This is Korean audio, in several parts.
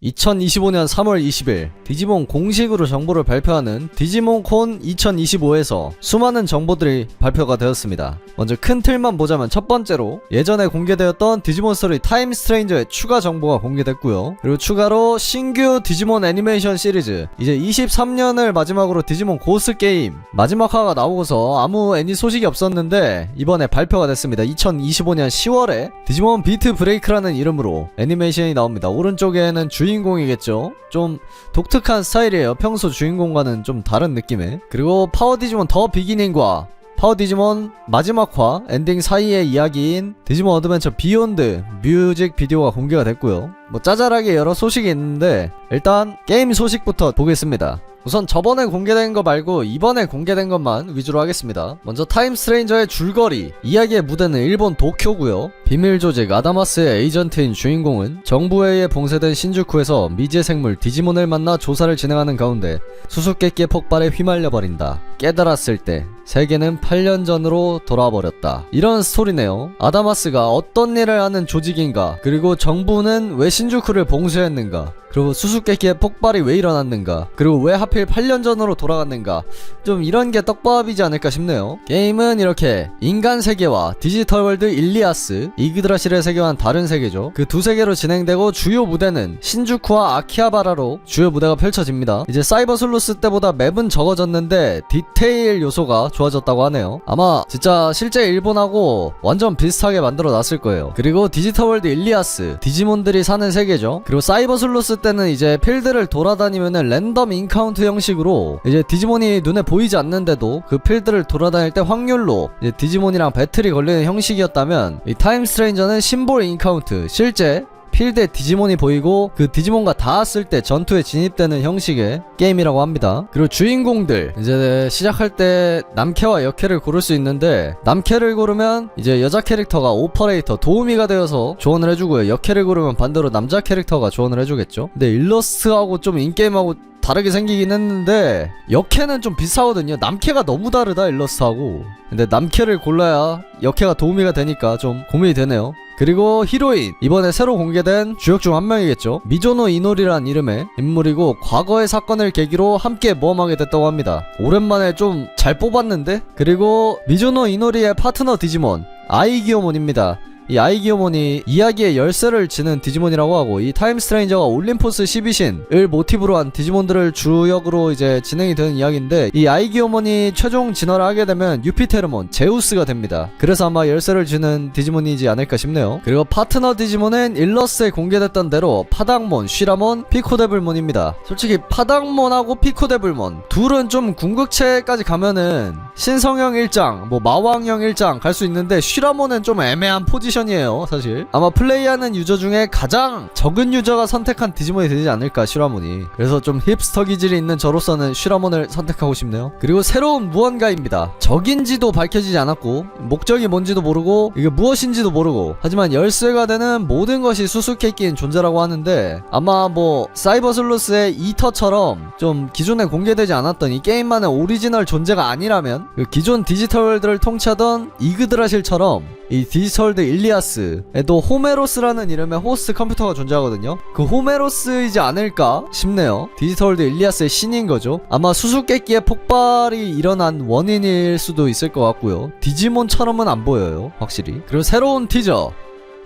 2025년 3월 20일 디지몬 공식으로 정보를 발표하는 디지몬콘 2025에서 수많은 정보들이 발표가 되었습니다. 먼저 큰 틀만 보자면 첫 번째로 예전에 공개되었던 디지몬 스토리 타임 스트레인저의 추가 정보가 공개됐고요. 그리고 추가로 신규 디지몬 애니메이션 시리즈 이제 23년을 마지막으로 디지몬 고스 게임 마지막 화가 나오고서 아무 애니 소식이 없었는데 이번에 발표가 됐습니다. 2025년 10월에 디지몬 비트 브레이크라는 이름으로 애니메이션이 나옵니다. 오른쪽에는 주인공이겠죠. 좀 독특한 스타일이에요. 평소 주인공과는 좀 다른 느낌의. 그리고 파워 디지몬 더 비기닝과 파워 디지몬 마지막화 엔딩 사이의 이야기인 디지몬 어드벤처 비욘드 뮤직 비디오가 공개가 됐고요. 뭐 짜잘하게 여러 소식이 있는데 일단 게임 소식부터 보겠습니다. 우선 저번에 공개된 거 말고 이번에 공개된 것만 위주로 하겠습니다. 먼저 타임 스트레인저의 줄거리 이야기의 무대는 일본 도쿄고요. 비밀 조직 아다마스의 에이전트인 주인공은 정부에 의해 봉쇄된 신주쿠에서 미지의 생물 디지몬을 만나 조사를 진행하는 가운데 수수께끼의 폭발에 휘말려버린다. 깨달았을 때 세계는 8년 전으로 돌아버렸다. 이런 스토리네요. 아다마스가 어떤 일을 하는 조직인가, 그리고 정부는 왜 신주쿠를 봉쇄했는가, 그리고 수수께끼의 폭발이 왜 일어났는가, 그리고 왜 하필 8년 전으로 돌아갔는가, 좀 이런 게 떡밥이지 않을까 싶네요. 게임은 이렇게 인간 세계와 디지털 월드 일리아스, 이그드라실의 세계와는 다른 세계죠. 그 두 세계로 진행되고 주요 무대는 신주쿠와 아키하바라로 주요 무대가 펼쳐집니다. 이제 사이버 슬루스 때보다 맵은 적어졌는데 디테일 요소가 좋아졌다고 하네요. 아마 진짜 실제 일본하고 완전 비슷하게 만들어 놨을 거예요. 그리고 디지털 월드 일리아스, 디지몬들이 사는 세계죠. 그리고 사이버 슬루스 때는 이제 필드를 돌아다니면은 랜덤 인카운트 형식으로 이제 디지몬이 눈에 보이지 않는데도 그 필드를 돌아다닐 때 확률로 이제 디지몬이랑 배틀이 걸리는 형식이었다면 이 타임 스트레인저는 심볼 인카운트, 실제 필드에 디지몬이 보이고 그 디지몬과 닿았을 때 전투에 진입되는 형식의 게임이라고 합니다. 그리고 주인공들 이제 시작할 때 남캐와 여캐를 고를 수 있는데, 남캐를 고르면 이제 여자 캐릭터가 오퍼레이터 도우미가 되어서 조언을 해주고요. 여캐를 고르면 반대로 남자 캐릭터가 조언을 해주겠죠. 근데 일러스트하고 좀 인게임하고 다르게 생기긴 했는데 여캐는 좀 비슷하거든요. 남캐가 너무 다르다 일러스트하고. 근데 남캐를 골라야 여캐가 도우미가 되니까 좀 고민이 되네요. 그리고 히로인, 이번에 새로 공개된 주역 중 한 명이겠죠. 미조노 이노리란 이름의 인물이고 과거의 사건을 계기로 함께 모험하게 됐다고 합니다. 오랜만에 좀 잘 뽑았는데. 그리고 미조노 이노리의 파트너 디지몬 아이기요몬입니다. 이 아이기요몬이 이야기의 열쇠를 지는 디지몬이라고 하고, 이 타임 스트레인저가 올림포스 12신을 모티브로 한 디지몬들을 주역으로 이제 진행이 되는 이야기인데, 이 아이기요몬이 최종 진화를 하게 되면 유피테르몬, 제우스가 됩니다. 그래서 아마 열쇠를 지는 디지몬이지 않을까 싶네요. 그리고 파트너 디지몬은 일러스트에 공개됐던 대로 파닥몬, 쉬라몬, 피코데블몬입니다. 솔직히 파닥몬하고 피코데블몬 둘은 좀 궁극체까지 가면은 신성형 1장, 뭐 마왕형 1장 갈 수 있는데, 쉬라몬은 좀 애매한 포지션이에요 사실. 아마 플레이하는 유저 중에 가장 적은 유저가 선택한 디지몬이 되지 않을까 쉬라몬이. 그래서 좀 힙스터 기질이 있는 저로서는 쉬라몬을 선택하고 싶네요. 그리고 새로운 무언가입니다. 적인지도 밝혀지지 않았고 목적이 뭔지도 모르고 이게 무엇인지도 모르고, 하지만 열쇠가 되는 모든 것이 수수께끼인 존재라고 하는데, 아마 뭐 사이버 슬루스의 이터처럼 좀 기존에 공개되지 않았던 이 게임만의 오리지널 존재가 아니라면 그 기존 디지털 월드를 통치하던 이그드라실처럼 이 디지털 월드 일리아스에도 호메로스라는 이름의 호스트 컴퓨터가 존재하거든요. 그 호메로스이지 않을까 싶네요. 디지털 월드 일리아스의 신인 거죠. 아마 수수께끼의 폭발이 일어난 원인일 수도 있을 것 같고요. 디지몬처럼은 안 보여요 확실히. 그리고 새로운 티저,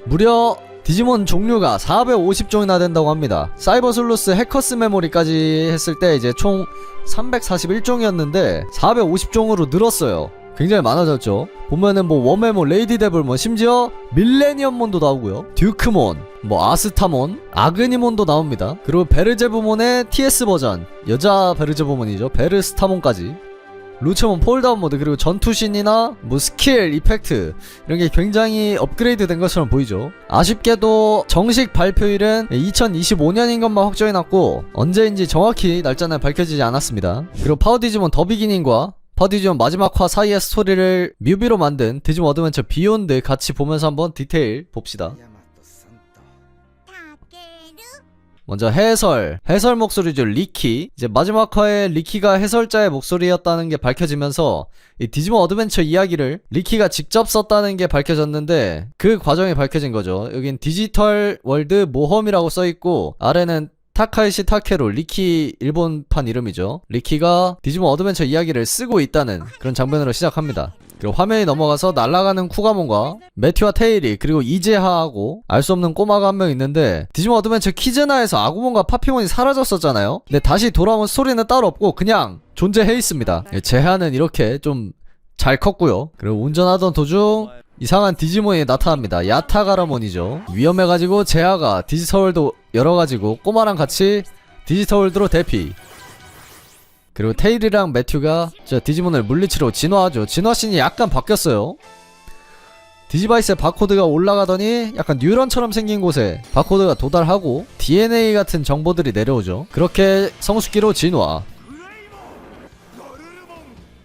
무려 디지몬 종류가 450종이나 된다고 합니다. 사이버 슬루스 해커스 메모리까지 했을 때 이제 총 341종이었는데 450종으로 늘었어요. 굉장히 많아졌죠. 보면은 뭐 워메몬, 레이디 데블몬, 심지어 밀레니엄몬도 나오고요. 듀크몬, 뭐 아스타몬, 아그니몬도 나옵니다. 그리고 베르제부몬의 TS 버전, 여자 베르제부몬이죠. 베르스타몬까지. 루체몬 폴다운 모드, 그리고 전투신이나 뭐 스킬, 이펙트 이런 게 굉장히 업그레이드 된 것처럼 보이죠. 아쉽게도 정식 발표일은 2025년인 것만 확정해놨고 언제인지 정확히 날짜는 밝혀지지 않았습니다. 그리고 파워 디지몬 더 비기닝과 파워 디지몬 마지막화 사이의 스토리를 뮤비로 만든 디지몬 어드벤처 비욘드 같이 보면서 한번 디테일 봅시다. 먼저 해설 목소리죠. 리키. 이제 마지막 화에 리키가 해설자의 목소리였다는 게 밝혀지면서 이 디지몬 어드벤처 이야기를 리키가 직접 썼다는 게 밝혀졌는데, 그 과정이 밝혀진 거죠. 여긴 디지털 월드 모험이라고 써있고 아래는 타카이시 타케루, 리키 일본판 이름이죠. 리키가 디지몬 어드벤처 이야기를 쓰고 있다는 그런 장면으로 시작합니다. 그리고 화면이 넘어가서 날아가는 쿠가몬과 매튜와 테일이 그리고 이제하하고 알 수 없는 꼬마가 한 명 있는데, 디지몬 어드벤처 키즈나에서 아구몬과 파피몬이 사라졌었잖아요. 근데 다시 돌아온 스토리는 따로 없고 그냥 존재해 있습니다. 제하는 이렇게 좀 잘 컸고요. 그리고 운전하던 도중 이상한 디지몬이 나타납니다. 야타가라몬이죠. 위험해가지고 제하가 디지털월드 열어가지고 꼬마랑 같이 디지털월드로 대피. 그리고 테일이랑 매튜가 저 디지몬을 물리치러 진화하죠. 진화씬이 약간 바뀌었어요. 디지바이스의 바코드가 올라가더니 약간 뉴런처럼 생긴 곳에 바코드가 도달하고 DNA 같은 정보들이 내려오죠. 그렇게 성숙기로 진화.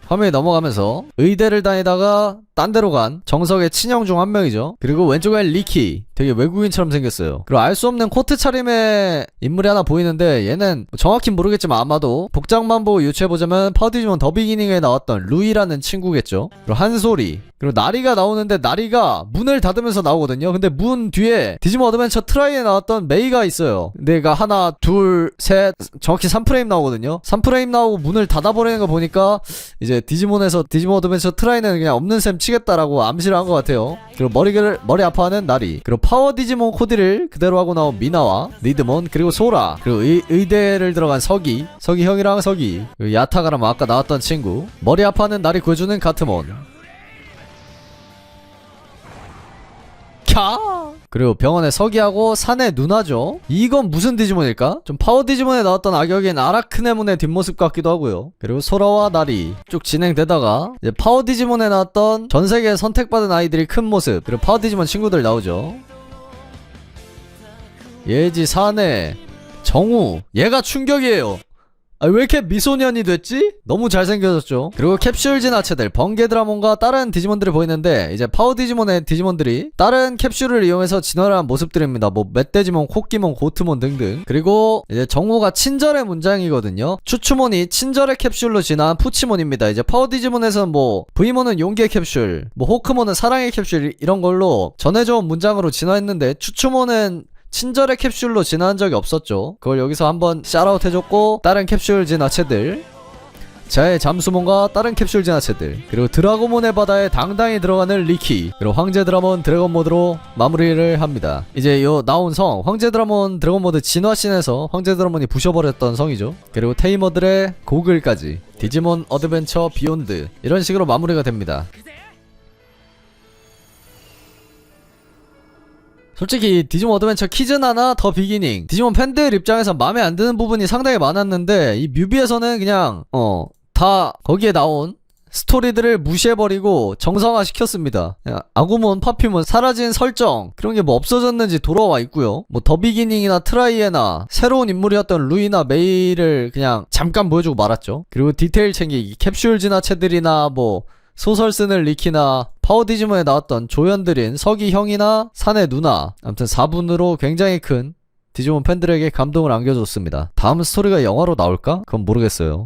화면이 넘어가면서 의대를 다니다가 딴 데로 간 정석의 친형 중 한 명이죠. 그리고 왼쪽엔 리키, 되게 외국인처럼 생겼어요. 그리고 알 수 없는 코트 차림의 인물이 하나 보이는데, 얘는 정확히 모르겠지만 아마도 복장만 보고 유추해보자면 파워디지몬 더 비기닝에 나왔던 루이라는 친구겠죠. 그리고 한소리, 그리고 나리가 나오는데 나리가 문을 닫으면서 나오거든요. 근데 문 뒤에 디지몬 어드벤처 트라이에 나왔던 메이가 있어요. 근데 얘가 하나 둘 셋 정확히 3프레임 나오거든요. 3프레임 나오고 문을 닫아버리는 거 보니까 이제 디지몬에서 디지몬 어드벤처 트라이는 그냥 없는 셈 치겠다라고 암시를 한 것 같아요. 그리고 머리 아파하는 나리, 그리고 파워 디지몬 코디를 그대로 하고 나온 미나와 리드몬, 그리고 소라, 그리고 의대를 들어간 서기 형이랑 서기, 그리고 야타가라마 아까 나왔던 친구, 머리 아파하는 나리 구해주는 가트몬, 캬! 그리고 병원에 서기하고 산의 누나죠. 이건 무슨 디지몬일까? 좀 파워 디지몬에 나왔던 악역인 아라크네몬의 뒷모습 같기도 하고요. 그리고 소라와 나리 쭉 진행되다가 이제 파워 디지몬에 나왔던 전세계에 선택받은 아이들이 큰 모습, 그리고 파워 디지몬 친구들 나오죠. 예지, 사내, 정우, 얘가 충격이에요. 왜 이렇게 미소년이 됐지? 너무 잘생겨졌죠. 그리고 캡슐 진화체들 번개 드라몬과 다른 디지몬들이 보이는데, 이제 파워 디지몬의 디지몬들이 다른 캡슐을 이용해서 진화를 한 모습들입니다. 뭐 멧돼지몬, 코끼몬, 고트몬 등등. 그리고 이제 정우가 친절의 문장이거든요. 추추몬이 친절의 캡슐로 진화한 푸치몬입니다. 이제 파워 디지몬에서는 뭐 V몬은 용기의 캡슐, 뭐 호크몬은 사랑의 캡슐, 이런 걸로 전해져온 문장으로 진화했는데, 추추몬은 친절의 캡슐로 진화한 적이 없었죠. 그걸 여기서 한번 샤라웃 해줬고, 다른 캡슐 진화체들, 자의 잠수몬과 다른 캡슐 진화체들, 그리고 드라고몬의 바다에 당당히 들어가는 리키, 그리고 황제 드라몬 드래곤 모드로 마무리를 합니다. 이제 요 나온 성 황제 드라몬 드래곤 모드 진화씬에서 황제 드라몬이 부셔버렸던 성이죠. 그리고 테이머들의 고글까지 디지몬 어드벤처 비욘드, 이런 식으로 마무리가 됩니다. 솔직히 디지몬 어드벤처 키즈나나 더 비기닝, 디지몬 팬들 입장에서 마음에 안 드는 부분이 상당히 많았는데, 이 뮤비에서는 그냥 다 거기에 나온 스토리들을 무시해버리고 정상화 시켰습니다. 아구몬, 파피몬 사라진 설정, 그런 게 뭐 없어졌는지 돌아와 있고요. 뭐 더 비기닝이나 트라이에나 새로운 인물이었던 루이나 메이를 그냥 잠깐 보여주고 말았죠. 그리고 디테일 챙기기, 캡슐 진화체들이나 뭐 소설 쓰는 리키나 파워 디지몬에 나왔던 조연들인 서기 형이나 산의 누나, 아무튼 4분으로 굉장히 큰 디지몬 팬들에게 감동을 안겨줬습니다. 다음 스토리가 영화로 나올까? 그건 모르겠어요.